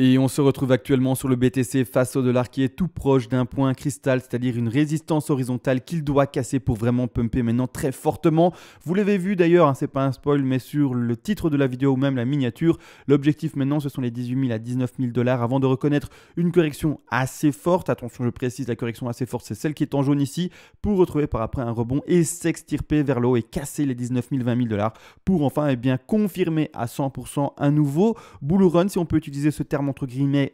Et on se retrouve actuellement sur le BTC face au dollar qui est tout proche d'un point cristal, c'est-à-dire une résistance horizontale qu'il doit casser pour vraiment pumper maintenant très fortement. Vous l'avez vu d'ailleurs, hein, c'est pas un spoil, mais sur le titre de la vidéo ou même la miniature, l'objectif maintenant ce sont les 18 000 à 19 000 dollars avant de reconnaître une correction assez forte. Attention, je précise, la correction assez forte, c'est celle qui est en jaune ici, pour retrouver par après un rebond et s'extirper vers le haut et casser les 19 000, 20 000 dollars pour enfin bien confirmer à 100% un nouveau bull run, si on peut utiliser ce terme entre guillemets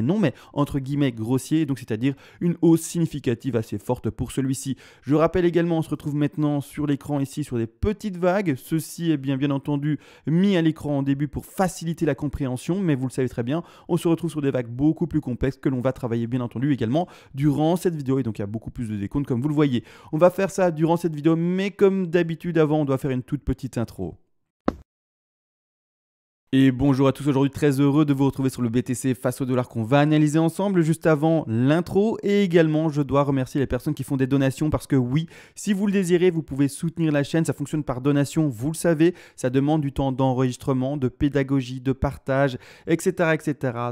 non, mais entre guillemets grossier, donc c'est-à-dire une hausse significative assez forte pour celui-ci. Je rappelle également, on se retrouve maintenant sur l'écran ici sur des petites vagues. Ceci est bien entendu mis à l'écran en début pour faciliter la compréhension, mais vous le savez très bien, on se retrouve sur des vagues beaucoup plus complexes que l'on va travailler bien entendu également durant cette vidéo, et donc il y a beaucoup plus de décomptes comme vous le voyez. On va faire ça durant cette vidéo, mais comme d'habitude avant, on doit faire une toute petite intro. Et bonjour à tous, aujourd'hui très heureux de vous retrouver sur le BTC face au dollar qu'on va analyser ensemble juste avant l'intro. Et également je dois remercier les personnes qui font des donations parce que oui, si vous le désirez, vous pouvez soutenir la chaîne, ça fonctionne par donation, vous le savez, ça demande du temps d'enregistrement, de pédagogie, de partage, etc.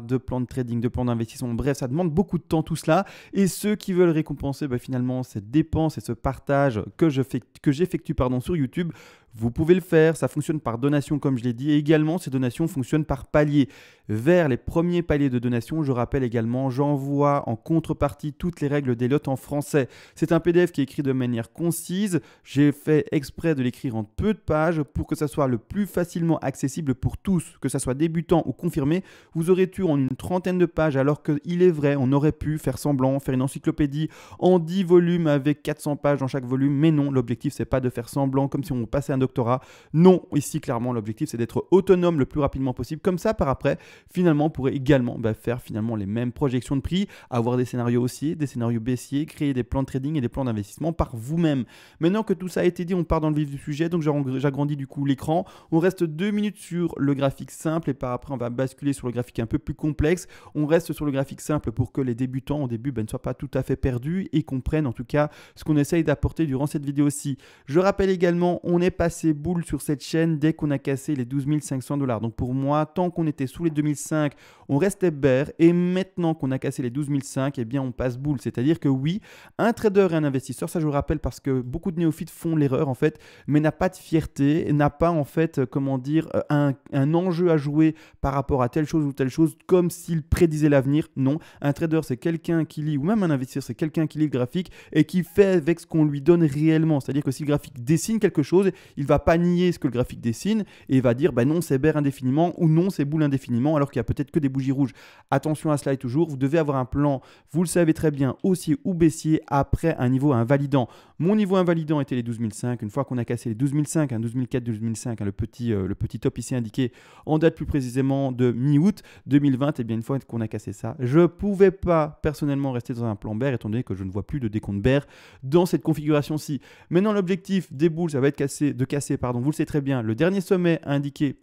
de plan de trading, de plan d'investissement, bref, ça demande beaucoup de temps tout cela. Et ceux qui veulent récompenser finalement cette dépense et ce partage que j'effectue sur YouTube, vous pouvez le faire, ça fonctionne par donation comme je l'ai dit, et également ces donations fonctionnent par palier. Vers les premiers paliers de donation, je rappelle également, j'envoie en contrepartie toutes les règles des lots en français. C'est un PDF qui est écrit de manière concise, j'ai fait exprès de l'écrire en peu de pages pour que ça soit le plus facilement accessible pour tous, que ça soit débutant ou confirmé. Vous aurez tout en une trentaine de pages alors qu'il est vrai, on aurait pu faire semblant, faire une encyclopédie en 10 volumes avec 400 pages dans chaque volume, mais non, l'objectif c'est pas de faire semblant comme si on passait un doctorat. Non, ici clairement l'objectif c'est d'être autonome le plus rapidement possible. Comme ça par après, finalement on pourrait également faire finalement les mêmes projections de prix, avoir des scénarios haussiers, des scénarios baissiers, créer des plans de trading et des plans d'investissement par vous-même. Maintenant que tout ça a été dit, on part dans le vif du sujet. Donc j'agrandis du coup l'écran. On reste 2 minutes sur le graphique simple et par après on va basculer sur le graphique un peu plus complexe. On reste sur le graphique simple pour que les débutants au début ne soient pas tout à fait perdus et comprennent en tout cas ce qu'on essaye d'apporter durant cette vidéo-ci. Je rappelle également, on est passé boule sur cette chaîne dès qu'on a cassé les 12 500 dollars. Donc pour moi, tant qu'on était sous les 2005, on restait bear, et maintenant qu'on a cassé les 12 500, eh bien on passe boule. C'est-à-dire que oui, un trader et un investisseur, ça je vous rappelle parce que beaucoup de néophytes font l'erreur en fait, mais n'a pas de fierté, n'a pas en fait, comment dire, un enjeu à jouer par rapport à telle chose ou telle chose comme s'il prédisait l'avenir. Non, un trader c'est quelqu'un qui lit, ou même un investisseur c'est quelqu'un qui lit le graphique et qui fait avec ce qu'on lui donne réellement. C'est-à-dire que si le graphique dessine quelque chose, il va pas nier ce que le graphique dessine et il va dire non c'est bear indéfiniment ou non c'est boule indéfiniment alors qu'il y a peut-être que des bougies rouges. Attention à cela et toujours, vous devez avoir un plan, vous le savez très bien, haussier ou baissier après un niveau invalidant. Mon niveau invalidant était les 12 500. Une fois qu'on a cassé les 12 500, 12 400, 12 500, le petit top ici indiqué en date plus précisément de mi-août 2020, et bien une fois qu'on a cassé ça, je ne pouvais pas personnellement rester dans un plan bear étant donné que je ne vois plus de décompte bear dans cette configuration-ci. Maintenant l'objectif des boules, ça va être de casser, vous le savez très bien, le dernier sommet indiqué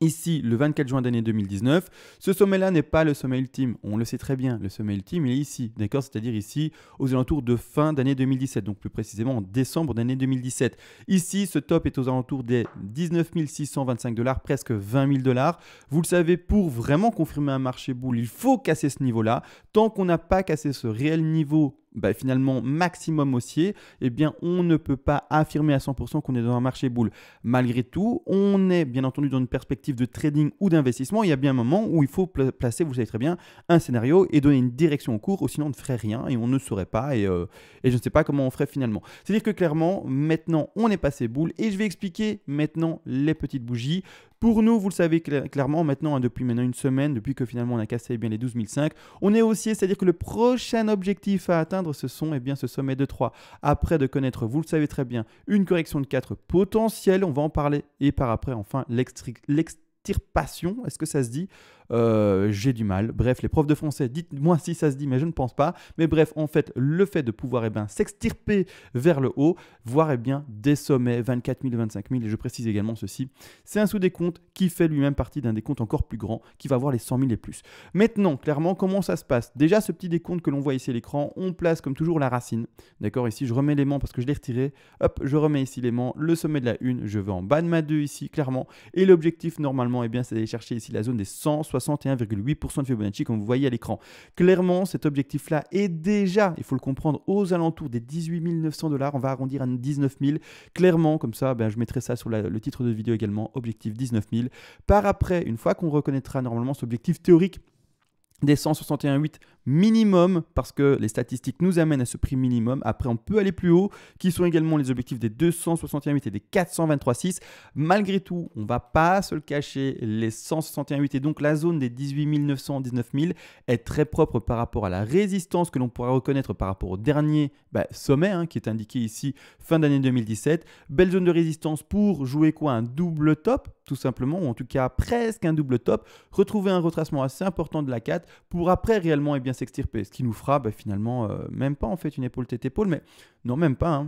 ici, le 24 juin d'année 2019, ce sommet-là n'est pas le sommet ultime, on le sait très bien, le sommet ultime il est ici, d'accord, c'est-à-dire ici aux alentours de fin d'année 2017, donc plus précisément en décembre d'année 2017. Ici, ce top est aux alentours des 19 625 dollars, presque 20 000 dollars. Vous le savez, pour vraiment confirmer un marché bull, il faut casser ce niveau-là. Tant qu'on n'a pas cassé ce réel niveau, finalement maximum haussier, eh bien on ne peut pas affirmer à 100% qu'on est dans un marché bull. Malgré tout, on est bien entendu dans une perspective de trading ou d'investissement. Il y a bien un moment où il faut placer, vous savez très bien, un scénario et donner une direction au cours, ou sinon on ne ferait rien et on ne saurait pas et je ne sais pas comment on ferait finalement. C'est-à-dire que clairement, maintenant on est passé bull et je vais expliquer maintenant les petites bougies. Pour nous, vous le savez clairement, maintenant, depuis maintenant une semaine, depuis que finalement on a cassé les 12 500, on est haussier, c'est-à-dire que le prochain objectif à atteindre, ce sont ce sommet de 3. Après de connaître, vous le savez très bien, une correction de 4 potentielle, on va en parler, et par après, enfin, l'extirpation, est-ce que ça se dit ? J'ai du mal. Bref, les profs de français, dites-moi si ça se dit, mais je ne pense pas. Mais bref, en fait, le fait de pouvoir s'extirper vers le haut, voire des sommets 24 000, 25 000, et je précise également ceci, c'est un sous-décompte qui fait lui-même partie d'un décompte encore plus grand, qui va avoir les 100 000 et plus. Maintenant, clairement, comment ça se passe ? Déjà, ce petit décompte que l'on voit ici à l'écran, on place comme toujours la racine. D'accord, ici, je remets l'aimant parce que je l'ai retiré. Hop, je remets ici l'aimant, le sommet de la 1, je vais en bas de ma 2 ici, clairement. Et l'objectif, normalement, c'est d'aller chercher ici la zone des 160 61,8% de Fibonacci comme vous voyez à l'écran. Clairement, cet objectif-là est déjà, il faut le comprendre, aux alentours des 18 900 $. On va arrondir à 19 000. Clairement, comme ça, je mettrai ça sur le titre de vidéo également, objectif 19 000. Par après, une fois qu'on reconnaîtra normalement cet objectif théorique des 161,8 minimum, parce que les statistiques nous amènent à ce prix minimum. Après, on peut aller plus haut, qui sont également les objectifs des 261,8 et des 423,6. Malgré tout, on ne va pas se le cacher, les 161,8 et donc la zone des 18 900, 19 000 est très propre par rapport à la résistance que l'on pourra reconnaître par rapport au dernier sommet qui est indiqué ici, fin d'année 2017. Belle zone de résistance pour jouer quoi? Un double top, tout simplement, ou en tout cas presque un double top. Retrouver un retracement assez important de la 4 pour après réellement s'extirper, ce qui nous fera finalement même pas en fait une épaule tête épaule, mais non même pas,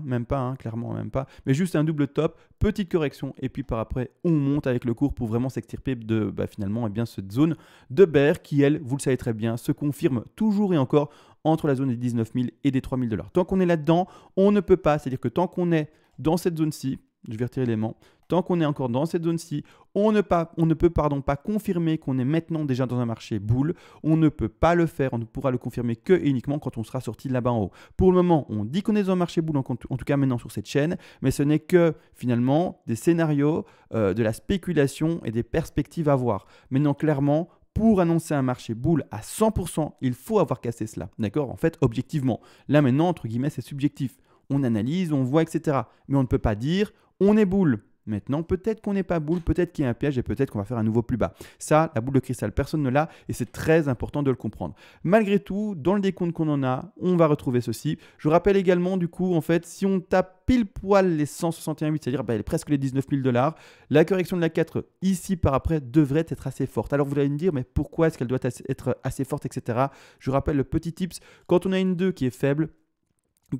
clairement même pas, mais juste un double top, petite correction et puis par après on monte avec le cours pour vraiment s'extirper de finalement cette zone de bear qui elle, vous le savez très bien, se confirme toujours et encore entre la zone des 19 000 et des 3 000 $. Tant qu'on est là-dedans, on ne peut pas, c'est-à-dire que tant qu'on est dans cette zone-ci, je vais retirer l'élément. Tant qu'on est encore dans cette zone-ci, on ne peut pas confirmer qu'on est maintenant déjà dans un marché bull. On ne peut pas le faire, on ne pourra le confirmer que et uniquement quand on sera sorti là-bas en haut. Pour le moment, on dit qu'on est dans un marché bull, en tout cas maintenant sur cette chaîne, mais ce n'est que finalement des scénarios, de la spéculation et des perspectives à voir. Maintenant, clairement, pour annoncer un marché bull à 100%, il faut avoir cassé cela. D'accord? En fait, objectivement. Là maintenant, entre guillemets, c'est subjectif. On analyse, on voit, etc. Mais on ne peut pas dire on est bull. Maintenant, peut-être qu'on n'est pas boule, peut-être qu'il y a un piège et peut-être qu'on va faire un nouveau plus bas. Ça, la boule de cristal, personne ne l'a et c'est très important de le comprendre. Malgré tout, dans le décompte qu'on en a, on va retrouver ceci. Je rappelle également, du coup, en fait, si on tape pile poil les 161,8, c'est-à-dire presque les 19 000 $, la correction de la 4 ici par après devrait être assez forte. Alors vous allez me dire, mais pourquoi est-ce qu'elle doit être assez forte, etc. Je rappelle le petit tips, quand on a une 2 qui est faible,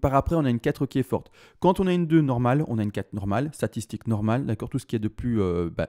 par après, on a une 4 qui est forte. Quand on a une 2 normale, on a une 4 normale, statistique normale, d'accord, tout ce qui est de plus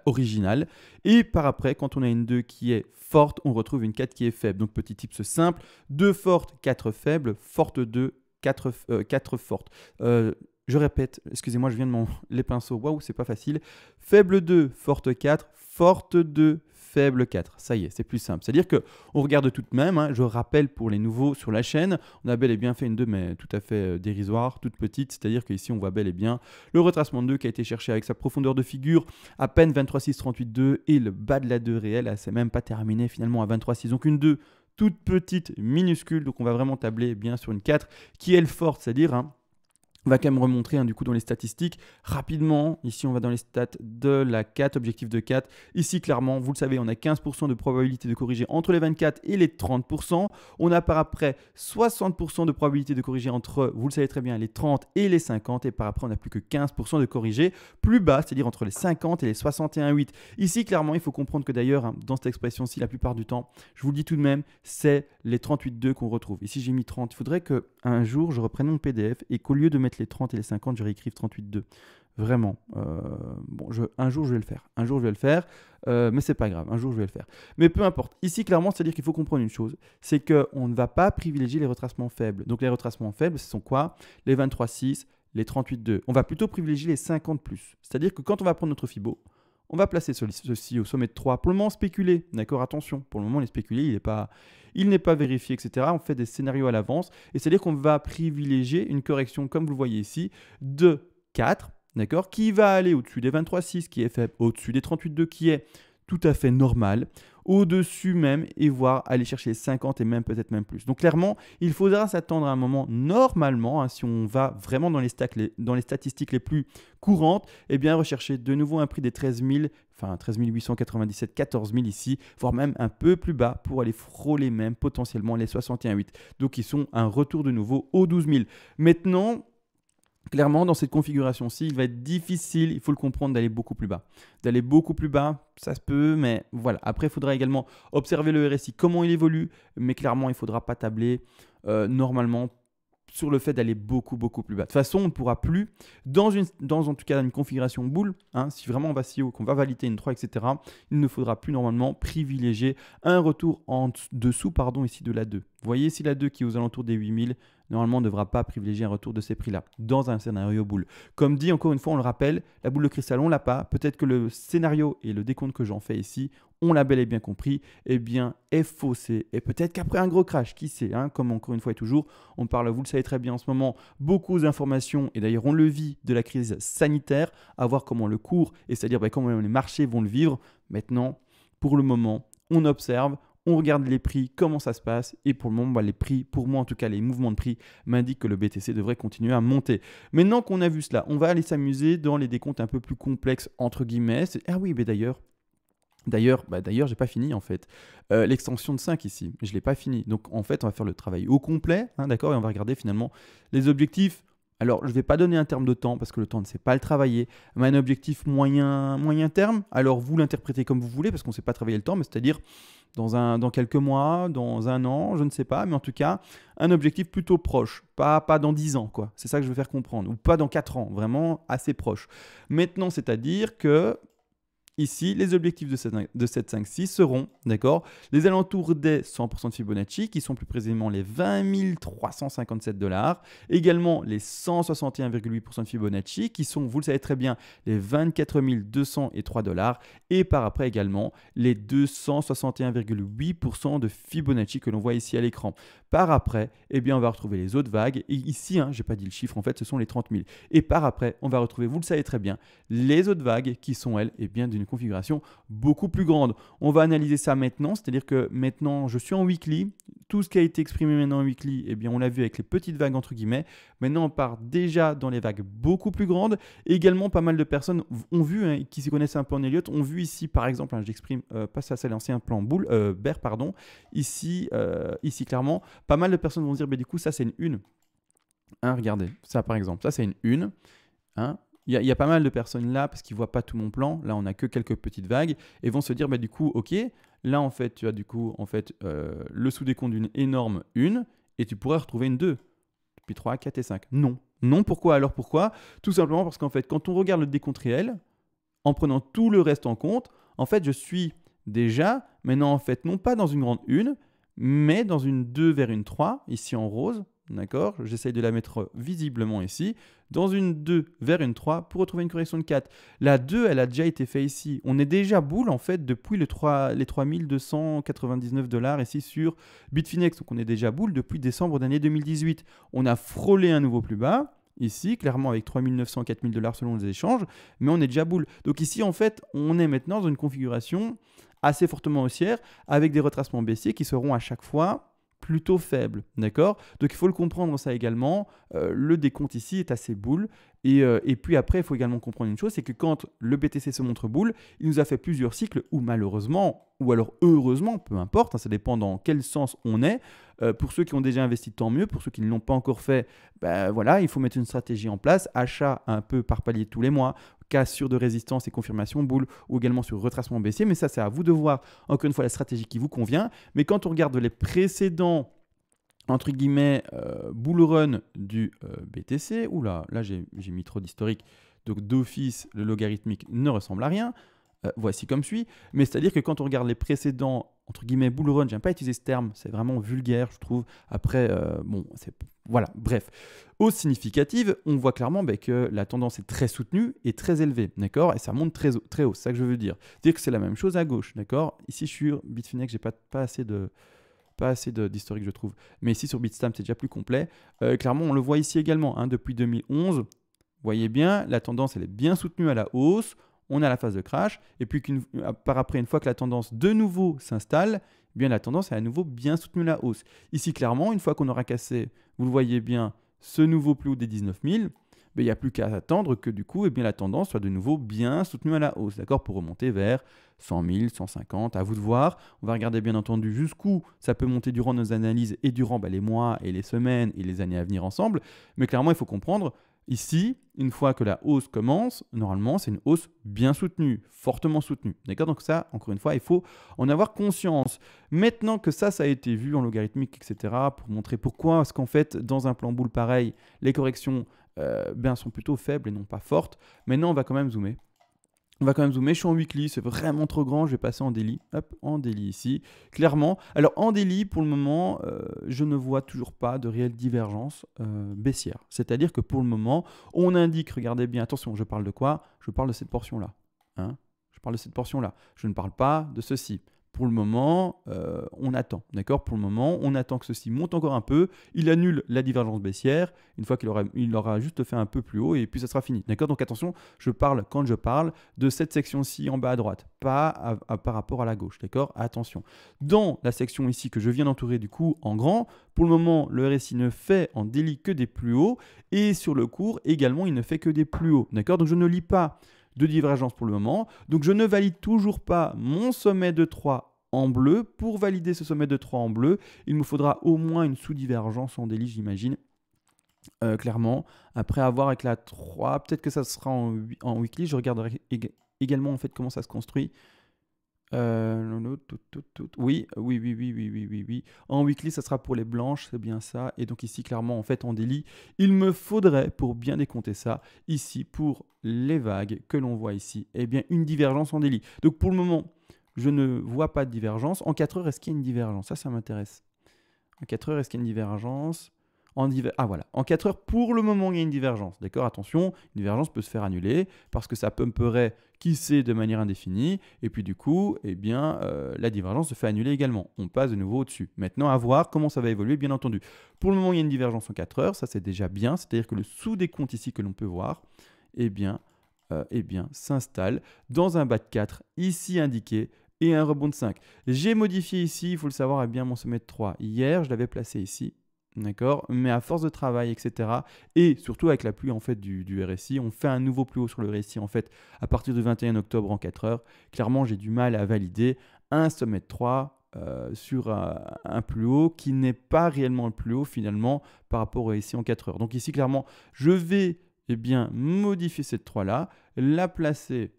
original. Et par après, quand on a une 2 qui est forte, on retrouve une 4 qui est faible. Donc petit tips simple, 2 fortes, 4 faibles, forte 2, 4 fortes. Je répète, excusez-moi, je viens de les pinceaux, waouh, c'est pas facile. Faible 2, forte 4, forte 2, faible 4. Ça y est, c'est plus simple. C'est-à-dire qu'on regarde tout de même, je rappelle pour les nouveaux sur la chaîne, on a bel et bien fait une 2, mais tout à fait dérisoire, toute petite. C'est-à-dire qu'ici, on voit bel et bien le retracement de 2 qui a été cherché avec sa profondeur de figure, à peine 23,6, 38,2 et le bas de la 2 réelle, elle s'est même pas terminée finalement à 23,6. Donc une 2 toute petite, minuscule. Donc on va vraiment tabler bien sur une 4 qui est le forte, c'est-à-dire on va quand même remontrer du coup dans les statistiques rapidement. Ici, on va dans les stats de la 4, objectif de 4. Ici, clairement, vous le savez, on a 15% de probabilité de corriger entre les 24 et les 30%. On a par après 60% de probabilité de corriger entre, vous le savez très bien, les 30 et les 50. Et par après, on n'a plus que 15% de corriger plus bas, c'est-à-dire entre les 50 et les 61,8. Ici, clairement, il faut comprendre que d'ailleurs, dans cette expression-ci, la plupart du temps, je vous le dis tout de même, c'est les 38,2 qu'on retrouve. Ici, j'ai mis 30. Il faudrait qu'un jour, je reprenne mon PDF et qu'au lieu de mettre les 30 et les 50, je réécrive 38,2. Vraiment. Un jour, je vais le faire. Un jour, je vais le faire. Mais c'est pas grave. Un jour, je vais le faire. Mais peu importe. Ici, clairement, c'est-à-dire qu'il faut comprendre une chose. C'est qu'on ne va pas privilégier les retracements faibles. Donc, les retracements faibles, ce sont quoi? Les 23,6, les 38,2. On va plutôt privilégier les 50+. C'est-à-dire que quand on va prendre notre Fibo, on va placer ceci au sommet de 3. Pour le moment, spéculer. D'accord, attention. Pour le moment, les spéculés, il n'est pas vérifié, etc. On fait des scénarios à l'avance. Et c'est-à-dire qu'on va privilégier une correction, comme vous le voyez ici, de 4, d'accord, qui va aller au-dessus des 23,6, qui est faible, au-dessus des 38,2, qui est tout à fait normal, au-dessus même, et voir aller chercher les 50 et même peut-être même plus. Donc clairement, il faudra s'attendre à un moment, normalement, si on va vraiment dans les statistiques les plus courantes, eh bien rechercher de nouveau un prix des 13 897, 14 000 ici, voire même un peu plus bas pour aller frôler même potentiellement les 61,8. Donc ils sont un retour de nouveau aux 12 000. Maintenant, clairement, dans cette configuration-ci, il va être difficile, il faut le comprendre, d'aller beaucoup plus bas. D'aller beaucoup plus bas, ça se peut, mais voilà. Après, il faudra également observer le RSI, comment il évolue, mais clairement, il ne faudra pas tabler normalement sur le fait d'aller beaucoup plus bas. De toute façon, on ne pourra plus, dans en tout cas une configuration boule, si vraiment on va si haut, qu'on va valider une 3, etc., il ne faudra plus normalement privilégier un retour en dessous ici de la 2. Vous voyez ici la 2 qui est aux alentours des 8000, normalement on ne devra pas privilégier un retour de ces prix-là dans un scénario boule. Comme dit, encore une fois, on le rappelle, la boule de cristal, on ne l'a pas. Peut-être que le scénario et le décompte que j'en fais ici, on l'a bel et bien compris, eh bien, est faussé. Et peut-être qu'après un gros crash, qui sait, hein, comme encore une fois et toujours, on parle, vous le savez très bien en ce moment, beaucoup d'informations, et d'ailleurs on le vit de la crise sanitaire, à voir comment le cours, et c'est-à-dire comment les marchés vont le vivre. Maintenant, pour le moment, on observe, on regarde les prix, comment ça se passe, et pour le moment, les prix, pour moi en tout cas, les mouvements de prix m'indiquent que le BTC devrait continuer à monter. Maintenant qu'on a vu cela, on va aller s'amuser dans les décomptes un peu plus complexes, entre guillemets. Ah oui, mais d'ailleurs, j'ai pas fini en fait. L'extension de 5 ici, je l'ai pas fini. Donc en fait, on va faire le travail au complet, hein, d'accord, et on va regarder finalement les objectifs. Alors, je ne vais pas donner un terme de temps parce que le temps ne sait pas le travailler, mais un objectif moyen terme. Alors, vous l'interprétez comme vous voulez parce qu'on ne sait pas travailler le temps, mais c'est-à-dire dans quelques mois, dans un an, je ne sais pas, mais en tout cas, un objectif plutôt proche, pas dans 10 ans, quoi. C'est ça que je veux faire comprendre, ou pas dans 4 ans, vraiment assez proche. Maintenant, c'est-à-dire que ici, les objectifs de 756 seront, d'accord, les alentours des 100% de Fibonacci, qui sont plus précisément les 20 357 $, également les 161,8% de Fibonacci, qui sont, vous le savez très bien, les 24 203 $, et par après également les 261,8% de Fibonacci que l'on voit ici à l'écran. Par après, eh bien, on va retrouver les autres vagues, et ici, je n'ai pas dit le chiffre, en fait, ce sont les 30 000. Et par après, on va retrouver, vous le savez très bien, les autres vagues qui sont, elles, eh bien, d'une configuration beaucoup plus grande. On va analyser ça maintenant, c'est-à-dire que maintenant je suis en weekly, tout ce qui a été exprimé maintenant en weekly, eh bien on l'a vu avec les petites vagues entre guillemets. Maintenant on part déjà dans les vagues beaucoup plus grandes. Et également pas mal de personnes ont vu, qui s'y connaissent un peu en Elliott, ont vu ici par exemple, j'exprime pas ça c'est l'ancien plan boule, bear pardon, ici clairement, pas mal de personnes vont se dire du coup ça c'est une. Regardez, ça par exemple, ça c'est une. Il y a pas mal de personnes là, parce qu'ils ne voient pas tout mon plan, là on n'a que quelques petites vagues, et vont se dire, du coup, ok, là en fait, tu as du coup le sous-décompte d'une énorme 1, et tu pourrais retrouver une 2, puis 3, 4 et 5. Non. Non, pourquoi alors pourquoi? Tout simplement parce qu'en fait, quand on regarde le décompte réel, en prenant tout le reste en compte, en fait, je suis déjà, maintenant en fait, non pas dans une grande 1, mais dans une 2 vers une 3, ici en rose, d'accord? J'essaye de la mettre visiblement ici, dans une 2 vers une 3 pour retrouver une correction de 4. La 2, elle a déjà été faite ici. On est déjà boule en fait depuis les 3299 $ ici sur Bitfinex. Donc on est déjà boule depuis décembre d'année 2018. On a frôlé un nouveau plus bas. Ici, clairement avec 3900, 4000 $ selon les échanges, mais on est déjà boule. Donc ici, en fait, on est maintenant dans une configuration assez fortement haussière avec des retracements baissiers qui seront à chaque fois plutôt faible, d'accord? Donc il faut le comprendre ça également, le décompte ici est assez boule, et puis après il faut également comprendre une chose, c'est que quand le BTC se montre boule, il nous a fait plusieurs cycles où malheureusement, ou alors heureusement, peu importe, ça dépend dans quel sens on est, pour ceux qui ont déjà investi tant mieux, pour ceux qui ne l'ont pas encore fait, voilà, il faut mettre une stratégie en place, achat un peu par palier tous les mois, cassure de résistance et confirmation boule, ou également sur retracement baissier, mais ça c'est à vous de voir encore une fois la stratégie qui vous convient. Mais quand on regarde les précédents entre guillemets bull run du BTC, oula, là j'ai mis trop d'historique, donc d'office le logarithmique ne ressemble à rien. Voici comme suit, mais c'est-à-dire que quand on regarde les précédents entre guillemets bull run, j'aime pas utiliser ce terme, c'est vraiment vulgaire je trouve. Après voilà, bref. Hausse significative, on voit clairement que la tendance est très soutenue et très élevée, d'accord? Et ça monte très haut, c'est ça que je veux dire. C'est-à-dire que c'est la même chose à gauche, d'accord? Ici sur Bitfinex, j'ai pas assez d'historique je trouve, mais ici sur Bitstamp c'est déjà plus complet. Clairement on le voit ici également, depuis 2011, vous voyez bien, la tendance elle est bien soutenue à la hausse, on a la phase de crash, et puis par après une fois que la tendance de nouveau s'installe, eh bien la tendance est à nouveau bien soutenue à la hausse. Ici clairement, une fois qu'on aura cassé, vous le voyez bien, ce nouveau plus haut des 19 000, il n'y a plus qu'à attendre que du coup la tendance soit de nouveau bien soutenue à la hausse, d'accord, pour remonter vers 100 000, 150, à vous de voir. On va regarder bien entendu jusqu'où ça peut monter durant nos analyses et durant les mois et les semaines et les années à venir ensemble. Mais clairement, il faut comprendre, ici, une fois que la hausse commence, normalement, c'est une hausse bien soutenue, fortement soutenue. D'accord? Donc ça, encore une fois, il faut en avoir conscience. Maintenant que ça a été vu en logarithmique, etc., pour montrer pourquoi est-ce qu'en fait, dans un plan boule pareil, les corrections sont plutôt faibles et non pas fortes. Maintenant, on va quand même zoomer. On va quand même zoomer, je suis en weekly, c'est vraiment trop grand, je vais passer en daily. Hop, en daily ici, clairement. Alors en daily, pour le moment, je ne vois toujours pas de réelle divergence baissière. C'est-à-dire que pour le moment, on indique, regardez bien, attention, je parle de quoi? Je parle de cette portion-là. Hein, je parle de cette portion-là. Je ne parle pas de ceci. Pour le moment, on attend, d'accord? Pour le moment, on attend que ceci monte encore un peu. Il annule la divergence baissière une fois qu'il aura juste fait un peu plus haut et puis ça sera fini, d'accord? Donc attention, quand je parle de cette section-ci en bas à droite, pas par rapport à la gauche, d'accord? Attention. Dans la section ici que je viens d'entourer du coup en grand, pour le moment, le RSI ne fait en daily que des plus hauts et sur le court également, il ne fait que des plus hauts, d'accord? Donc je ne lis pas de divergence pour le moment. Donc je ne valide toujours pas mon sommet de 3 en bleu. Pour valider ce sommet de 3 en bleu, il me faudra au moins une sous-divergence en daily, j'imagine. Clairement, après avoir avec la 3, peut-être que ça sera en weekly. Je regarderai également en fait comment ça se construit. Oui, oui, oui, oui, oui, oui, oui, oui. En weekly, ça sera pour les blanches, c'est bien ça. Et donc ici, clairement, en fait, en daily, il me faudrait, pour bien décompter ça, ici, pour les vagues que l'on voit ici, eh bien, une divergence en daily. Donc pour le moment, je ne vois pas de divergence. En 4 heures, est-ce qu'il y a une divergence? Ça m'intéresse. En 4 heures, est-ce qu'il y a une divergence? Ah voilà, en 4 heures, pour le moment, il y a une divergence. D'accord, attention, une divergence peut se faire annuler parce que ça pumperait qui sait de manière indéfinie. Et puis du coup, eh bien, la divergence se fait annuler également. On passe de nouveau au-dessus. Maintenant, à voir comment ça va évoluer, bien entendu. Pour le moment, il y a une divergence en 4 heures. Ça, c'est déjà bien. C'est-à-dire que le sous-décompte ici que l'on peut voir, eh bien, s'installe dans un bas de 4, ici indiqué, et un rebond de 5. J'ai modifié ici, il faut le savoir, eh bien, mon sommet de 3. Hier, je l'avais placé ici. D'accord, mais à force de travail, etc. Et surtout avec la pluie en fait du RSI, on fait un nouveau plus haut sur le RSI en fait à partir du 21 octobre en 4 heures. Clairement, j'ai du mal à valider un sommet de 3 sur un plus haut qui n'est pas réellement le plus haut finalement par rapport au RSI en 4 heures. Donc ici, clairement, je vais bien modifier cette 3 là, la placer.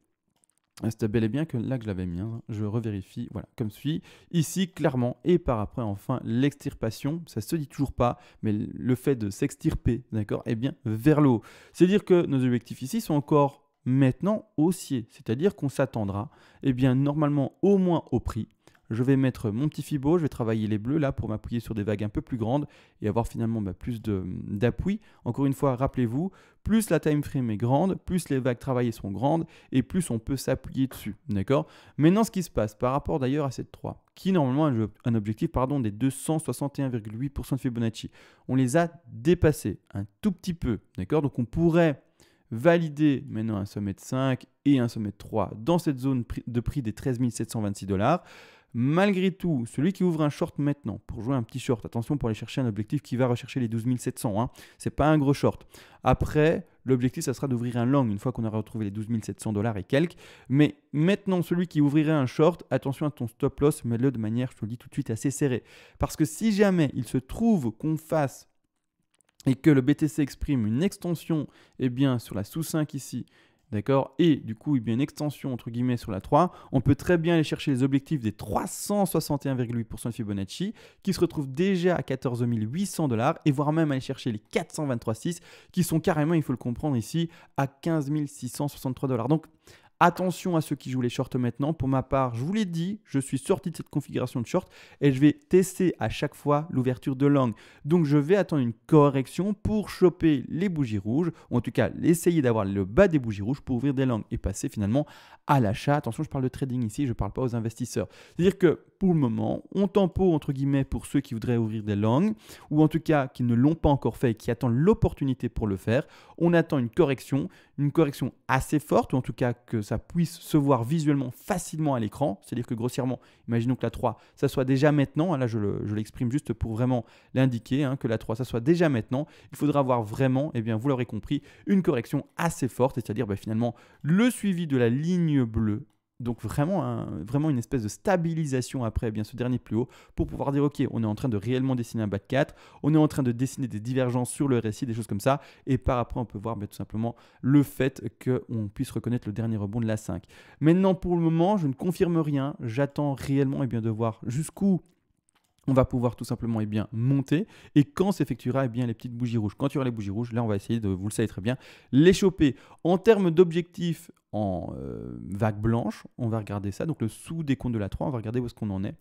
C'était bel et bien que là que je l'avais mis, hein. Je revérifie, voilà, comme suit. Ici, clairement, et par après, enfin, l'extirpation, ça se dit toujours pas, mais le fait de s'extirper, d'accord, eh bien, vers le haut. C'est-à-dire que nos objectifs ici sont encore maintenant haussiers, c'est-à-dire qu'on s'attendra, eh bien, normalement, au moins au prix. Je vais mettre mon petit fibo, je vais travailler les bleus là pour m'appuyer sur des vagues un peu plus grandes et avoir finalement plus d'appui. Encore une fois, rappelez-vous, plus la time frame est grande, plus les vagues travaillées sont grandes et plus on peut s'appuyer dessus. D'accord? Maintenant, ce qui se passe par rapport d'ailleurs à cette 3, qui normalement a un objectif des 261,8% de Fibonacci, on les a dépassés un tout petit peu. D'accord? Donc on pourrait valider maintenant un sommet de 5 et un sommet de 3 dans cette zone de prix des 13 726 $. Malgré tout, celui qui ouvre un short maintenant, pour jouer un petit short, attention pour aller chercher un objectif qui va rechercher les 12 700, hein, c'est pas un gros short. Après, l'objectif, ça sera d'ouvrir un long une fois qu'on aura retrouvé les 12 700 $ et quelques. Mais maintenant, celui qui ouvrirait un short, attention à ton stop loss, mets-le de manière, je te le dis tout de suite, assez serrée. Parce que si jamais il se trouve qu'on fasse et que le BTC exprime une extension sur la sous 5 ici, d'accord, et du coup, une extension entre guillemets sur la 3, on peut très bien aller chercher les objectifs des 361,8% de Fibonacci qui se retrouvent déjà à 14 800 $ et voire même aller chercher les 423,6 qui sont carrément, il faut le comprendre ici, à 15 663 $. Donc, attention à ceux qui jouent les shorts maintenant. Pour ma part, je vous l'ai dit, je suis sorti de cette configuration de short et je vais tester à chaque fois l'ouverture de long. Donc, je vais attendre une correction pour choper les bougies rouges, ou en tout cas, essayer d'avoir le bas des bougies rouges pour ouvrir des longs et passer finalement à l'achat. Attention, je parle de trading ici, je ne parle pas aux investisseurs. C'est-à-dire que pour le moment, on tempo entre guillemets pour ceux qui voudraient ouvrir des longs, ou en tout cas qui ne l'ont pas encore fait et qui attendent l'opportunité pour le faire. On attend une correction assez forte, ou en tout cas que ça puisse se voir visuellement facilement à l'écran. C'est-à-dire que grossièrement, imaginons que la 3, ça soit déjà maintenant, là je l'exprime juste pour vraiment l'indiquer, que la 3, ça soit déjà maintenant. Il faudra avoir vraiment, vous l'aurez compris, une correction assez forte, c'est-à-dire finalement le suivi de la ligne bleue. Donc vraiment une espèce de stabilisation après ce dernier plus haut pour pouvoir dire ok, on est en train de réellement dessiner un bas de 4, on est en train de dessiner des divergences sur le RSI, des choses comme ça, et par après on peut voir tout simplement le fait qu'on puisse reconnaître le dernier rebond de la 5. Maintenant pour le moment je ne confirme rien, j'attends réellement de voir jusqu'où on va pouvoir tout simplement monter. Et quand s'effectuera les petites bougies rouges, quand il y aura les bougies rouges, là on va essayer de, vous le savez très bien, les choper. En termes d'objectifs en vague blanche, on va regarder ça. Donc le sous-décompte de la 3, on va regarder où est-ce qu'on en est.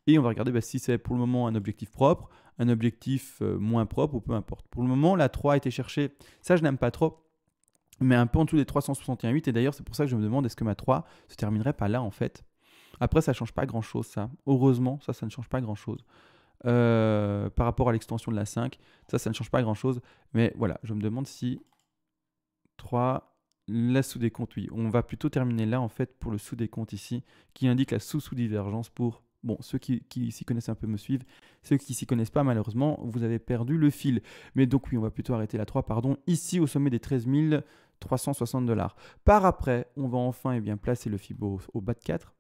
Et on va regarder si c'est pour le moment un objectif propre, un objectif moins propre ou peu importe. Pour le moment, la 3 a été cherchée, ça je n'aime pas trop, mais un peu en dessous des 361,8. Et d'ailleurs, c'est pour ça que je me demande est-ce que ma 3 se terminerait pas là en fait. Après, ça ne change pas grand-chose, ça. Heureusement, ça ne change pas grand-chose. Par rapport à l'extension de la 5, ça ne change pas grand-chose. Mais voilà, je me demande si 3, la sous-décompte, oui. On va plutôt terminer là, en fait, pour le sous-décompte ici, qui indique la sous-sous-divergence pour... Bon, ceux qui s'y connaissent un peu me suivent. Ceux qui s'y connaissent pas, malheureusement, vous avez perdu le fil. Mais donc, oui, on va plutôt arrêter la 3, pardon, ici au sommet des 13 360$. Par après, on va enfin placer le FIB au bas de 4.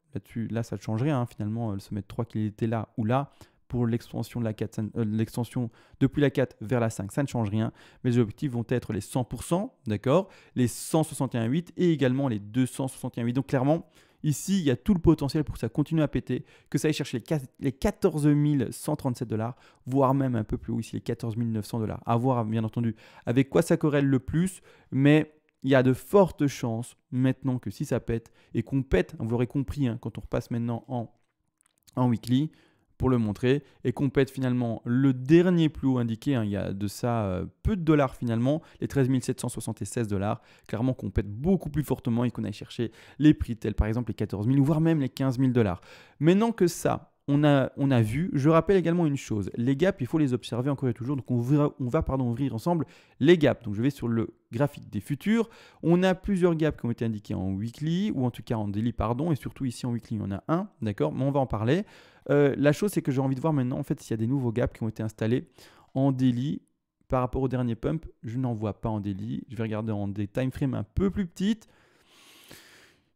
Là, ça ne change rien, hein, finalement, le sommet de 3 qu'il était là ou là. Pour l'extension de la 4, l'extension depuis la 4 vers la 5, ça ne change rien. Mais les objectifs vont être les 100%, d'accord, les 161,8 et également les 261,8. Donc clairement, ici, il y a tout le potentiel pour que ça continue à péter, que ça aille chercher les 14 137$, voire même un peu plus haut ici, les 14 900$. À voir, bien entendu, avec quoi ça corrèle le plus, mais... il y a de fortes chances maintenant que si ça pète et qu'on pète, vous l'aurez compris, hein, quand on repasse maintenant en weekly pour le montrer et qu'on pète finalement le dernier plus haut indiqué, hein, il y a de ça peu de dollars finalement, les 13 776$, clairement qu'on pète beaucoup plus fortement et qu'on aille chercher les prix tels par exemple les 14 000 voire même les 15 000$. Maintenant que ça, on a vu, je rappelle également une chose, les gaps, il faut les observer encore et toujours. Donc on va ouvrir ensemble les gaps. Donc je vais sur le graphique des futurs. On a plusieurs gaps qui ont été indiqués en weekly, ou en tout cas en daily, pardon, et surtout ici en weekly, il y en a un, d'accord, mais on va en parler. La chose, c'est que j'ai envie de voir maintenant, en fait, s'il y a des nouveaux gaps qui ont été installés en daily par rapport au dernier pump. Je n'en vois pas en daily. Je vais regarder en des time frames un peu plus petites.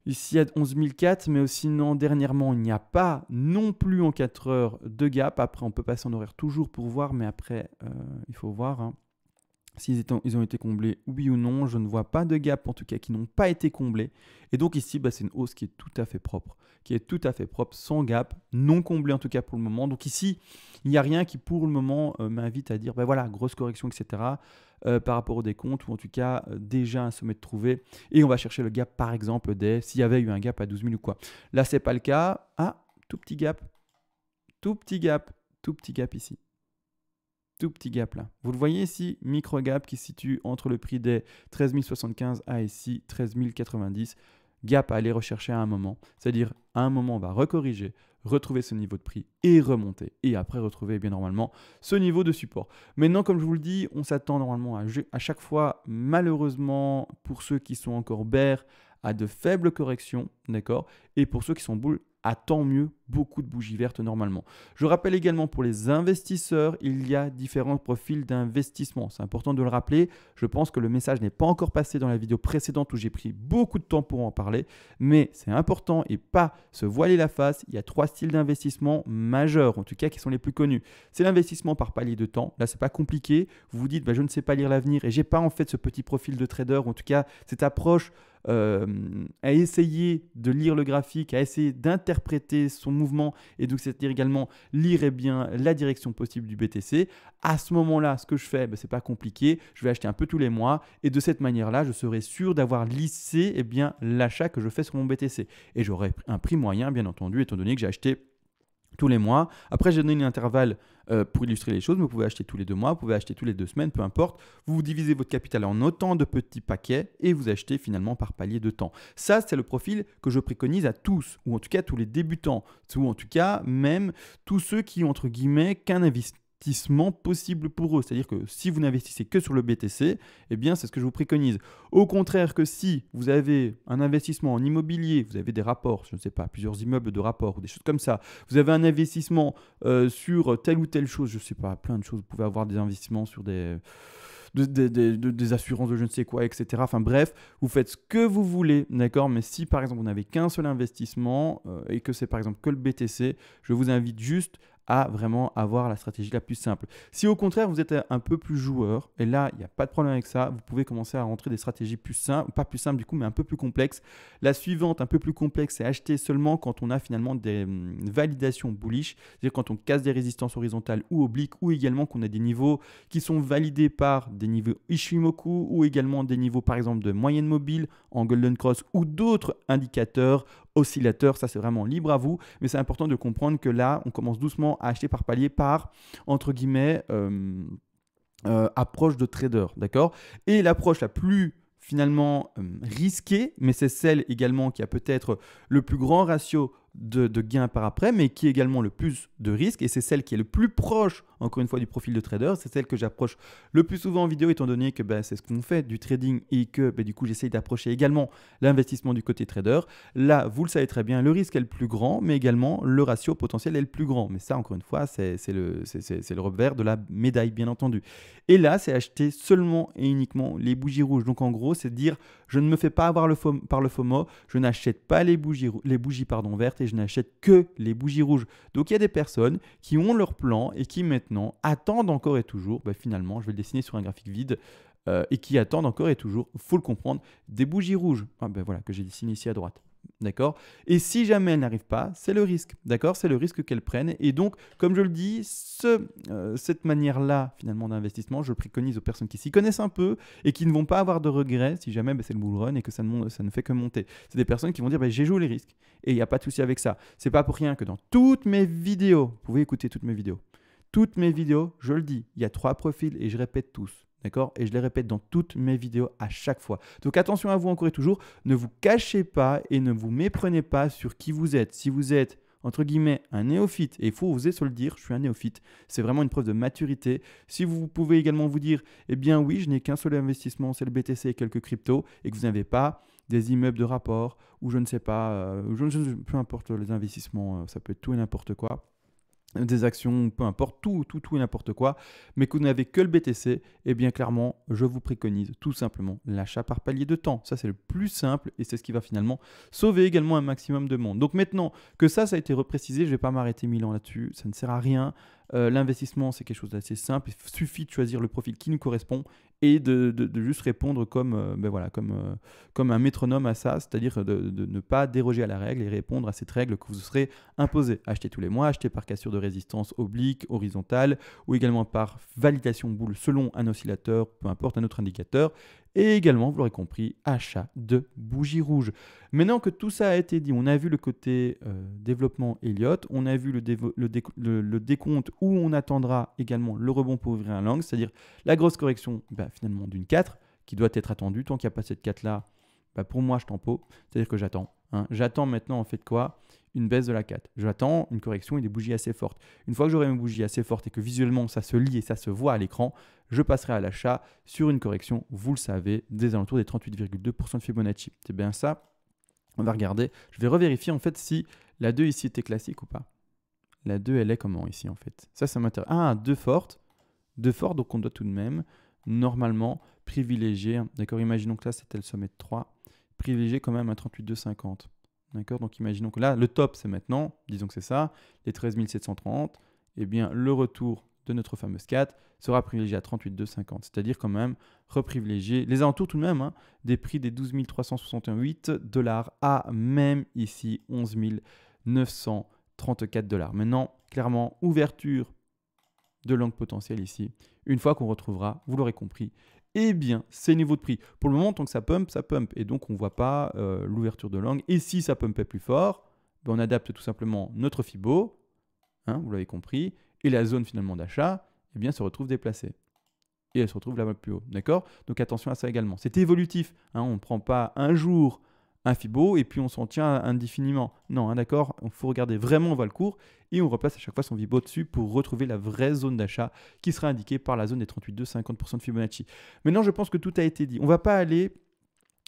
Ici, il y a 11 004, mais sinon, dernièrement, il n'y a pas non plus en 4 heures de gap. Après, on peut passer en horaire toujours pour voir, mais après, il faut voir hein, s'ils ont été comblés, oui ou non. Je ne vois pas de gap, en tout cas, qui n'ont pas été comblés. Et donc ici, c'est une hausse qui est tout à fait propre, sans gap, non comblée en tout cas pour le moment. Donc ici, il n'y a rien qui pour le moment m'invite à dire, voilà, grosse correction, etc. Par rapport au décompte, ou en tout cas déjà un sommet de trouvé. Et on va chercher le gap par exemple s'il y avait eu un gap à 12 000 ou quoi. Là, c'est pas le cas. Ah, tout petit gap ici. Tout petit gap là. Vous le voyez ici, micro gap qui se situe entre le prix des 13 075 à ici 13 090. Gap à aller rechercher à un moment. C'est-à-dire, à un moment, on va recorriger, retrouver ce niveau de prix et remonter. Et après, retrouver bien normalement ce niveau de support. Maintenant, comme je vous le dis, on s'attend normalement à chaque fois, malheureusement, pour ceux qui sont encore bears, à de faibles corrections, d'accord. Et pour ceux qui sont bulls, à tant mieux, beaucoup de bougies vertes normalement. Je rappelle également pour les investisseurs, il y a différents profils d'investissement. C'est important de le rappeler. Je pense que le message n'est pas encore passé dans la vidéo précédente où j'ai pris beaucoup de temps pour en parler, mais c'est important et pas se voiler la face. Il y a 3 styles d'investissement majeurs, en tout cas qui sont les plus connus. C'est l'investissement par palier de temps. Là, c'est pas compliqué. Vous vous dites, je ne sais pas lire l'avenir et j'ai pas en fait ce petit profil de trader, ou en tout cas cette approche à essayer de lire le graphique, à essayer d'interpréter son mouvement et donc c'est-à-dire également lire bien la direction possible du BTC. À ce moment-là, ce que je fais, c'est pas compliqué. Je vais acheter un peu tous les mois et de cette manière-là, je serai sûr d'avoir lissé l'achat que je fais sur mon BTC. Et j'aurai un prix moyen, bien entendu, étant donné que j'ai acheté tous les mois. Après, j'ai donné un intervalle pour illustrer les choses, mais vous pouvez acheter tous les 2 mois, vous pouvez acheter tous les 2 semaines, peu importe. Vous divisez votre capital en autant de petits paquets et vous achetez finalement par palier de temps. Ça, c'est le profil que je préconise à tous, ou en tout cas tous les débutants, ou en tout cas même tous ceux qui ont entre guillemets qu'un investissement possible pour eux. C'est-à-dire que si vous n'investissez que sur le BTC, c'est ce que je vous préconise. Au contraire que si vous avez un investissement en immobilier, vous avez des rapports, je ne sais pas, plusieurs immeubles de rapport ou des choses comme ça, vous avez un investissement sur telle ou telle chose, je ne sais pas, plein de choses, vous pouvez avoir des investissements sur des assurances de je ne sais quoi, etc. Enfin bref, vous faites ce que vous voulez, d'accord. Mais si par exemple vous n'avez qu'un seul investissement et que c'est par exemple que le BTC, je vous invite juste à vraiment avoir la stratégie la plus simple. Si au contraire vous êtes un peu plus joueur, et là il n'y a pas de problème avec ça, vous pouvez commencer à rentrer des stratégies plus simples, pas plus simples du coup, mais un peu plus complexes. La suivante, un peu plus complexe, c'est acheter seulement quand on a finalement des validations bullish, c'est-à-dire quand on casse des résistances horizontales ou obliques, ou également qu'on a des niveaux qui sont validés par des niveaux Ishimoku, ou également des niveaux par exemple de moyenne mobile en Golden Cross, ou d'autres indicateurs oscillateurs. Ça c'est vraiment libre à vous, mais c'est important de comprendre que là on commence doucement à acheter par palier, par entre guillemets approche de trader, d'accord. Et l'approche la plus finalement risquée, mais c'est celle également qui a peut-être le plus grand ratio de gains par après, mais qui est également le plus de risques, et c'est celle qui est le plus proche, encore une fois, du profil de trader. C'est celle que j'approche le plus souvent en vidéo, étant donné que c'est ce qu'on fait du trading et que du coup j'essaye d'approcher également l'investissement du côté trader. Là, vous le savez très bien, le risque est le plus grand, mais également le ratio potentiel est le plus grand. Mais ça, encore une fois, c'est le revers de la médaille, bien entendu. Et là, c'est acheter seulement et uniquement les bougies rouges. Donc en gros, c'est dire, je ne me fais pas avoir par le FOMO, je n'achète pas les bougies vertes, et je n'achète que les bougies rouges. Donc il y a des personnes qui ont leur plan et qui maintenant attendent encore et toujours, finalement, je vais le dessiner sur un graphique vide, et qui attendent encore et toujours, il faut le comprendre, des bougies rouges. Voilà, que j'ai dessiné ici à droite. D'accord. Et si jamais elles n'arrivent pas, c'est le risque. D'accord. C'est le risque qu'elles prennent. Et donc, comme je le dis, cette manière-là, finalement, d'investissement, je le préconise aux personnes qui s'y connaissent un peu et qui ne vont pas avoir de regrets si jamais c'est le bull run et que ça ne fait que monter. C'est des personnes qui vont dire j'ai joué les risques et il n'y a pas de souci avec ça. C'est pas pour rien que dans toutes mes vidéos, vous pouvez écouter toutes mes vidéos, je le dis, il y a 3 profils et je répète tous. D'accord. Et je les répète dans toutes mes vidéos à chaque fois. Donc attention à vous encore et toujours. Ne vous cachez pas et ne vous méprenez pas sur qui vous êtes. Si vous êtes, entre guillemets, un néophyte, et il faut oser se le dire, je suis un néophyte, c'est vraiment une preuve de maturité. Si vous pouvez également vous dire, eh bien oui, je n'ai qu'un seul investissement, c'est le BTC et quelques cryptos, et que vous n'avez pas des immeubles de rapport, ou je ne sais pas, peu importe les investissements, ça peut être tout et n'importe quoi. Des actions, peu importe, tout et n'importe quoi, mais que vous n'avez que le BTC, eh bien clairement, je vous préconise tout simplement l'achat par palier de temps. Ça, c'est le plus simple et c'est ce qui va finalement sauver également un maximum de monde. Donc maintenant que ça a été reprécisé, je ne vais pas m'arrêter 1000 ans là-dessus, ça ne sert à rien. L'investissement, c'est quelque chose d'assez simple. Il suffit de choisir le profil qui nous correspond et de juste répondre comme un métronome à ça, c'est-à-dire de ne pas déroger à la règle et répondre à cette règle que vous serez imposée. Acheter tous les mois, acheter par cassure de résistance oblique, horizontale, ou également par validation boule selon un oscillateur, peu importe un autre indicateur. Et également, vous l'aurez compris, achat de bougies rouges. Maintenant que tout ça a été dit, on a vu le côté développement Elliott, on a vu le décompte où on attendra également le rebond pour ouvrir un long, c'est-à-dire la grosse correction finalement d'une 4 qui doit être attendue. Tant qu'il n'y a pas cette 4-là, pour moi, je tempo, c'est-à-dire que j'attends. J'attends maintenant en fait quoi ? Une baisse de la 4. J'attends une correction et des bougies assez fortes. Une fois que j'aurai une bougie assez forte et que visuellement ça se lit et ça se voit à l'écran, je passerai à l'achat sur une correction, vous le savez, des alentours des 38,2% de Fibonacci. C'est bien ça. On va regarder. Je vais revérifier en fait si la 2 ici était classique ou pas. La 2, elle est comment ici en fait ? Ça m'intéresse. 2 fortes. 2 fortes, donc on doit tout de même normalement privilégier. D'accord, imaginons que là c'était le sommet de 3. Privilégier quand même un 38,250. D'accord, donc imaginons que là, le top, c'est maintenant, disons que c'est ça, les 13 730, eh bien, le retour de notre fameuse 4 sera privilégié à 38,250, c'est-à-dire quand même reprivilégier les alentours tout de même, des prix des 12 368 $ à même ici 11 934 $. Maintenant, clairement, ouverture de longue potentielle ici. Une fois qu'on retrouvera, vous l'aurez compris, eh bien, ces niveaux de prix. Pour le moment, tant que ça pump. Et donc, on ne voit pas l'ouverture de langue. Et si ça pumpait plus fort, on adapte tout simplement notre Fibo, vous l'avez compris, et la zone finalement d'achat, eh bien, se retrouve déplacée. Et elle se retrouve là-bas plus haut. D'accord ? Donc, attention à ça également. C'est évolutif. On ne prend pas un jour un Fibo et puis on s'en tient indéfiniment. Non, d'accord ? Il faut regarder vraiment, on voit le cours et on replace à chaque fois son Fibo dessus pour retrouver la vraie zone d'achat qui sera indiquée par la zone des 38,2-50% de Fibonacci. Maintenant, je pense que tout a été dit. On ne va pas aller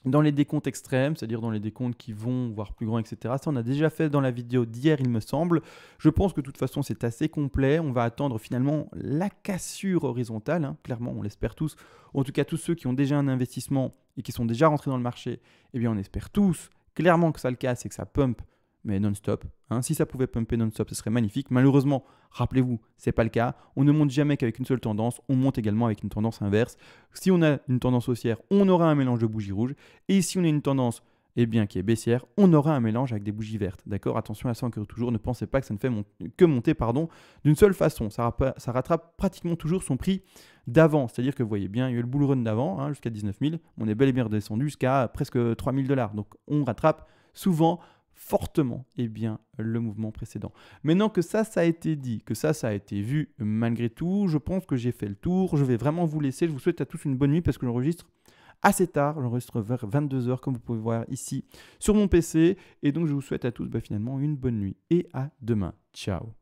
dans les décomptes extrêmes, c'est-à-dire dans les décomptes qui vont voir plus grand, etc. Ça, on a déjà fait dans la vidéo d'hier, il me semble. Je pense que de toute façon, c'est assez complet. On va attendre finalement la cassure horizontale. Clairement, on l'espère tous. En tout cas, tous ceux qui ont déjà un investissement et qui sont déjà rentrés dans le marché, eh bien, on espère tous clairement que ça le casse et que ça pump mais non-stop. Hein. Si ça pouvait pumper non-stop, ce serait magnifique. Malheureusement, rappelez-vous, ce n'est pas le cas. On ne monte jamais qu'avec une seule tendance, on monte également avec une tendance inverse. Si on a une tendance haussière, on aura un mélange de bougies rouges. Et si on a une tendance qui est baissière, on aura un mélange avec des bougies vertes. D'accord. Attention à ça encore toujours, ne pensez pas que ça ne fait que monter d'une seule façon. Ça rattrape pratiquement toujours son prix d'avant. C'est-à-dire que vous voyez bien, il y a eu le bull run d'avant, hein, jusqu'à 19 000. On est bel et bien redescendu jusqu'à presque 3 000 $. Donc on rattrape souvent fortement le mouvement précédent. Maintenant que ça a été dit, que ça a été vu, malgré tout, je pense que j'ai fait le tour. Je vais vraiment vous laisser. Je vous souhaite à tous une bonne nuit parce que j'enregistre assez tard, j'enregistre vers 22 h comme vous pouvez voir ici sur mon PC. Et donc je vous souhaite à tous finalement une bonne nuit et à demain. Ciao.